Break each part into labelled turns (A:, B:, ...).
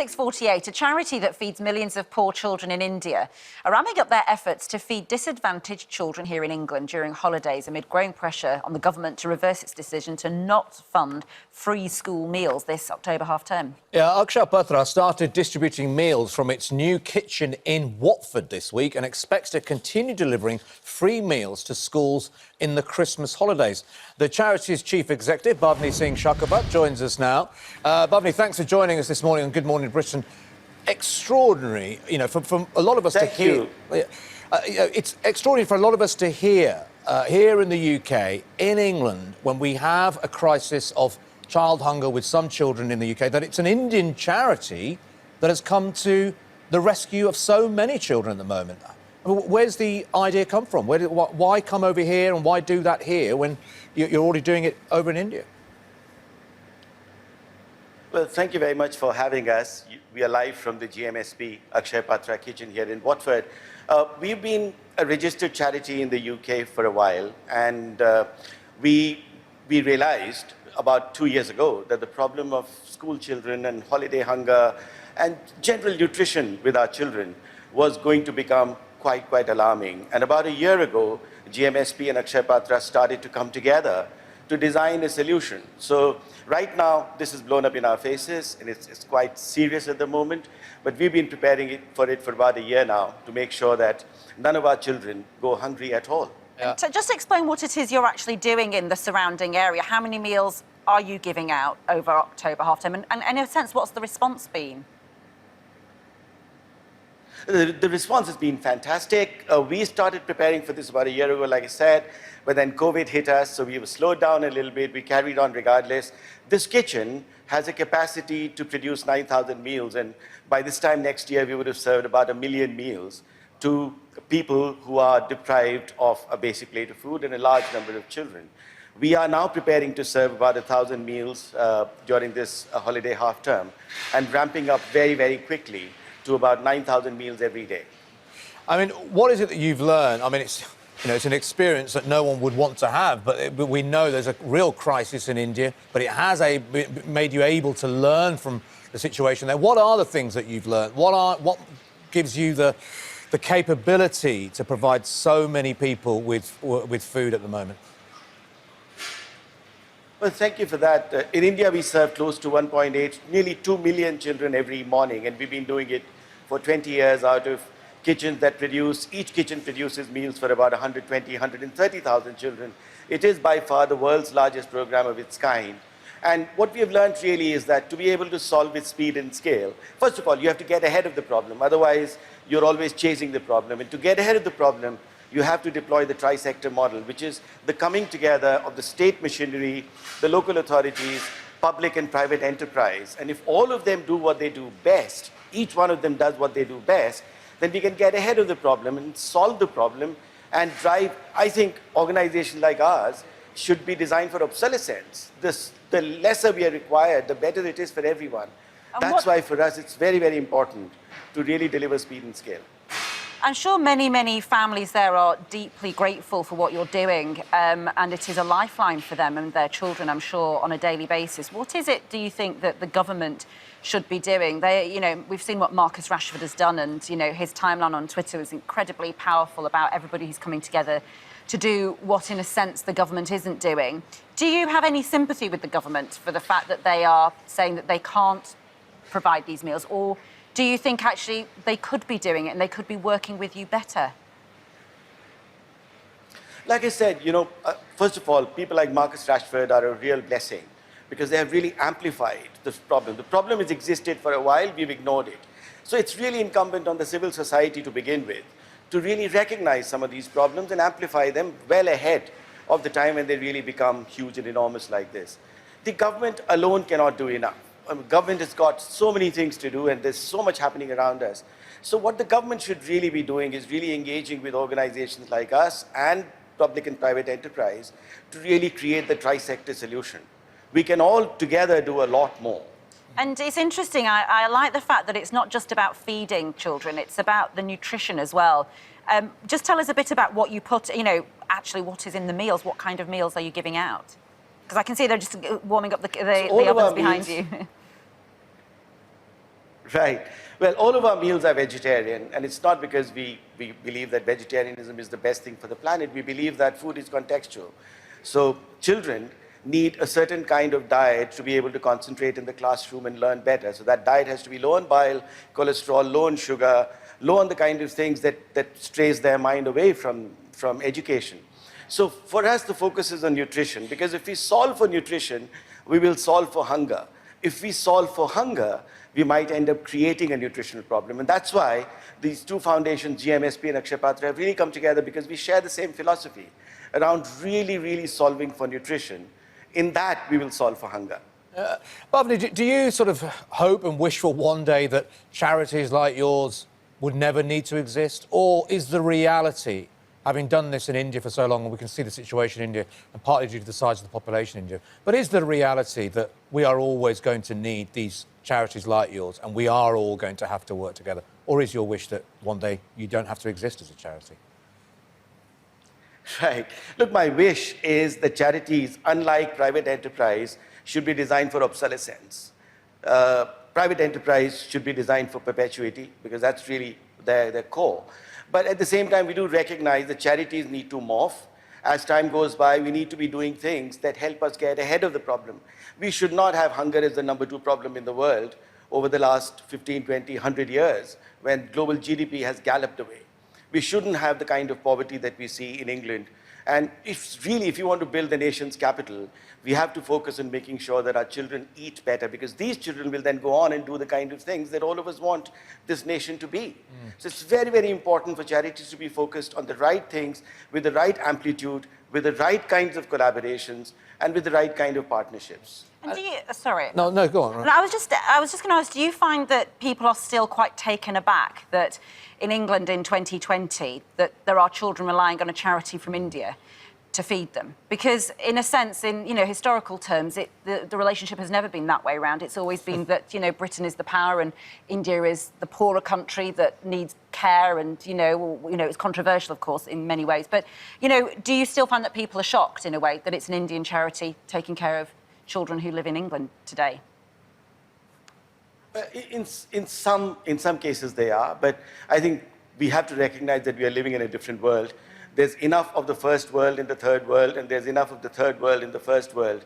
A: 6:48, a charity that feeds millions of poor children in India are ramping up their efforts to feed disadvantaged children here in England during holidays amid growing pressure on the government to reverse its decision to not fund free school meals this October half-term.
B: Yeah, Akshaya Patra started distributing meals from its new kitchen in Watford this week and expects to continue delivering free meals to schools in the Christmas holidays. The charity's chief executive, Bhavani Singh Shakabat, joins us now. Bhavani, thanks for joining us this morning on Good Morning Britain. Extraordinary, from a lot of us to hear. It's extraordinary for a lot of us to hear here in the UK, in England, when we have a crisis of child hunger with some children in the UK, that it's an Indian charity that has come to the rescue of so many children at the moment. Where's the idea come from? Why come over here and why do that here when you're already doing it over in India?
C: Well, thank you very much for having us. We are live from the GMSP Akshaya Patra kitchen here in Watford. We've been a registered charity in the UK for a while, and we realized about 2 years ago that the problem of school children and holiday hunger and general nutrition with our children was going to become quite alarming. And about a year ago, GMSP and Akshaya Patra started to come together to design a solution. So right now, this is blown up in our faces, and it's quite serious at the moment. But we've been preparing for it for about a year now to make sure that none of our children go hungry at all.
A: Yeah. So just explain what it is you're actually doing in the surrounding area. How many meals are you giving out over October half-term? And in a sense, what's the response been?
C: The response has been fantastic. We started preparing for this about a year ago, like I said, but then COVID hit us, so we were slowed down a little bit. We carried on regardless. This kitchen has a capacity to produce 9,000 meals, and by this time next year, we would have served about 1 million meals to people who are deprived of a basic plate of food and a large number of children. We are now preparing to serve about 1,000 meals during this holiday half-term and ramping up very quickly to about 9,000 meals every day.
B: I mean, what is it that you've learned? I mean, it's an experience that no one would want to have, but we know there's a real crisis in India, but it has made you able to learn from the situation there. What are the things that you've learned? What gives you the capability to provide so many people with food at the moment?
C: Well, thank you for that. In India, we serve close to 1.8, nearly 2 million children every morning, and we've been doing it for 20 years out of kitchens that each kitchen produces meals for about 120, 130,000 children. It is by far the world's largest program of its kind. And what we have learned really is that to be able to solve with speed and scale, first of all, you have to get ahead of the problem. Otherwise, you're always chasing the problem. And to get ahead of the problem, you have to deploy the tri-sector model, which is the coming together of the state machinery, the local authorities, public and private enterprise. And if all of them do what they do best, each one of them does what they do best, then we can get ahead of the problem and solve the problem and drive. I think organizations like ours should be designed for obsolescence. The lesser we are required, the better it is for everyone. That's why for us it's very important to really deliver speed and scale.
A: I'm sure many families there are deeply grateful for what you're doing, and it is a lifeline for them and their children, I'm sure, on a daily basis. What is it, do you think, that the government should be doing? We've seen what Marcus Rashford has done, and, his timeline on Twitter was incredibly powerful about everybody who's coming together to do what, in a sense, the government isn't doing. Do you have any sympathy with the government for the fact that they are saying that they can't provide these meals, or do you think actually they could be doing it and they could be working with you better?
C: Like I said, first of all, people like Marcus Rashford are a real blessing because they have really amplified this problem. The problem has existed for a while, we've ignored it. So it's really incumbent on the civil society to begin with to really recognize some of these problems and amplify them well ahead of the time when they really become huge and enormous like this. The government alone cannot do enough. Government has got so many things to do, and there's so much happening around us. So what the government should really be doing is really engaging with organizations like us and public and private enterprise to really create the tri-sector solution. We can all together do a lot more.
A: And it's interesting, I like the fact that it's not just about feeding children, it's about the nutrition as well. Just tell us a bit about what you put, actually what is in the meals, what kind of meals are you giving out? Because I can see they're just warming up the ovens behind you.
C: Right. Well, all of our meals are vegetarian, and it's not because we believe that vegetarianism is the best thing for the planet. We believe that food is contextual. So children need a certain kind of diet to be able to concentrate in the classroom and learn better. So that diet has to be low on bile, cholesterol, low on sugar, low on the kind of things that strays their mind away from education. So for us, the focus is on nutrition, because if we solve for nutrition, we will solve for hunger. If we solve for hunger, we might end up creating a nutritional problem. And that's why these two foundations, GMSP and Akshaya Patra, have really come together, because we share the same philosophy around really solving for nutrition. In that, we will solve for hunger.
B: Bhavani, do you sort of hope and wish for one day that charities like yours would never need to exist? Or is the reality, having done this in India for so long, and we can see the situation in India, and partly due to the size of the population in India, but is the reality that we are always going to need these charities like yours, and we are all going to have to work together? Or is your wish that one day you don't have to exist as a charity?
C: Right. Look, my wish is that charities, unlike private enterprise, should be designed for obsolescence. Private enterprise should be designed for perpetuity, because that's really their core. But at the same time, we do recognize that charities need to morph. As time goes by, we need to be doing things that help us get ahead of the problem. We should not have hunger as the #2 problem in the world over the last 15, 20, 100 years, when global GDP has galloped away. We shouldn't have the kind of poverty that we see in England. And if you want to build the nation's capital, we have to focus on making sure that our children eat better, because these children will then go on and do the kind of things that all of us want this nation to be. So it's very important for charities to be focused on the right things, with the right amplitude, with the right kinds of collaborations, and with the right kind of partnerships.
A: And do you, sorry.
B: No, go on.
A: I was just going to ask, do you find that people are still quite taken aback that in England in 2020 that there are children relying on a charity from India to feed them? Because in a sense, in historical terms, the relationship has never been that way around. It's always been that Britain is the power and India is the poorer country that needs care, and it's controversial, of course, in many ways. But do you still find that people are shocked in a way that it's an Indian charity taking care of children who live in England today?
C: In some cases they are, but I think we have to recognize that we are living in a different world. There's enough of the first world in the third world, and there's enough of the third world in the first world.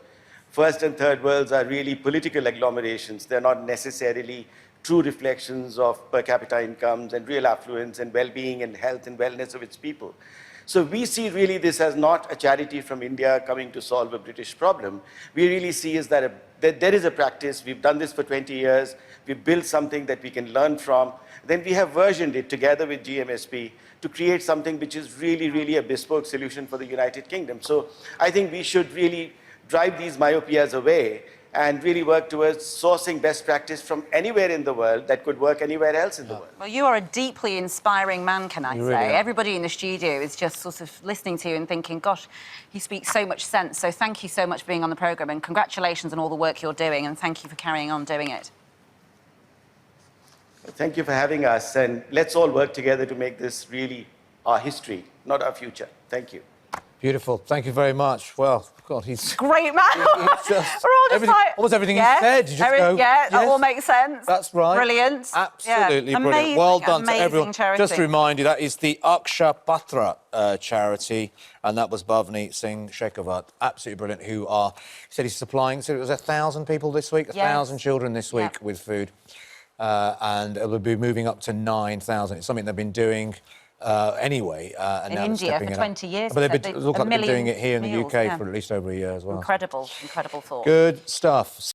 C: First and third worlds are really political agglomerations. They're not necessarily true reflections of per capita incomes and real affluence and well-being and health and wellness of its people. So we see really this as not a charity from India coming to solve a British problem. We really see is that there is a practice. We've done this for 20 years. We've built something that we can learn from. Then we have versioned it together with GMSP to create something which is really a bespoke solution for the United Kingdom. So I think we should really drive these myopias away and really work towards sourcing best practice from anywhere in the world that could work anywhere else in the world.
A: Well, you are a deeply inspiring man, can I say?
B: Really are.
A: Everybody in the studio is just sort of listening to you and thinking, gosh, he speaks so much sense. So thank you so much for being on the programme, and congratulations on all the work you're doing, and thank you for carrying on doing it.
C: Thank you for having us, and let's all work together to make this really our history, not our future. Thank you.
B: Beautiful. Thank you very much. Well, God, he's...
A: Great man.
B: We're all
A: just like...
B: Almost everything he said. You just go,
A: yeah, that all makes sense.
B: That's right.
A: Brilliant.
B: Absolutely
A: yeah.
B: brilliant.
A: Amazing,
B: Well done to everyone.
A: Charity.
B: Just to remind you, that is the Akshaya Patra charity, and that was Bhavani Singh Shekhawat. Absolutely brilliant, who are... He said he's supplying... So it was 1,000 people this week, 1,000 children this week with food. And it will be moving up to 9,000. It's something they've been doing... anyway, and
A: in
B: now
A: India for 20 years.
B: But they've been, look like they've been doing it here in the UK
A: yeah.
B: for at least over a year as well.
A: Incredible thought.
B: Good stuff.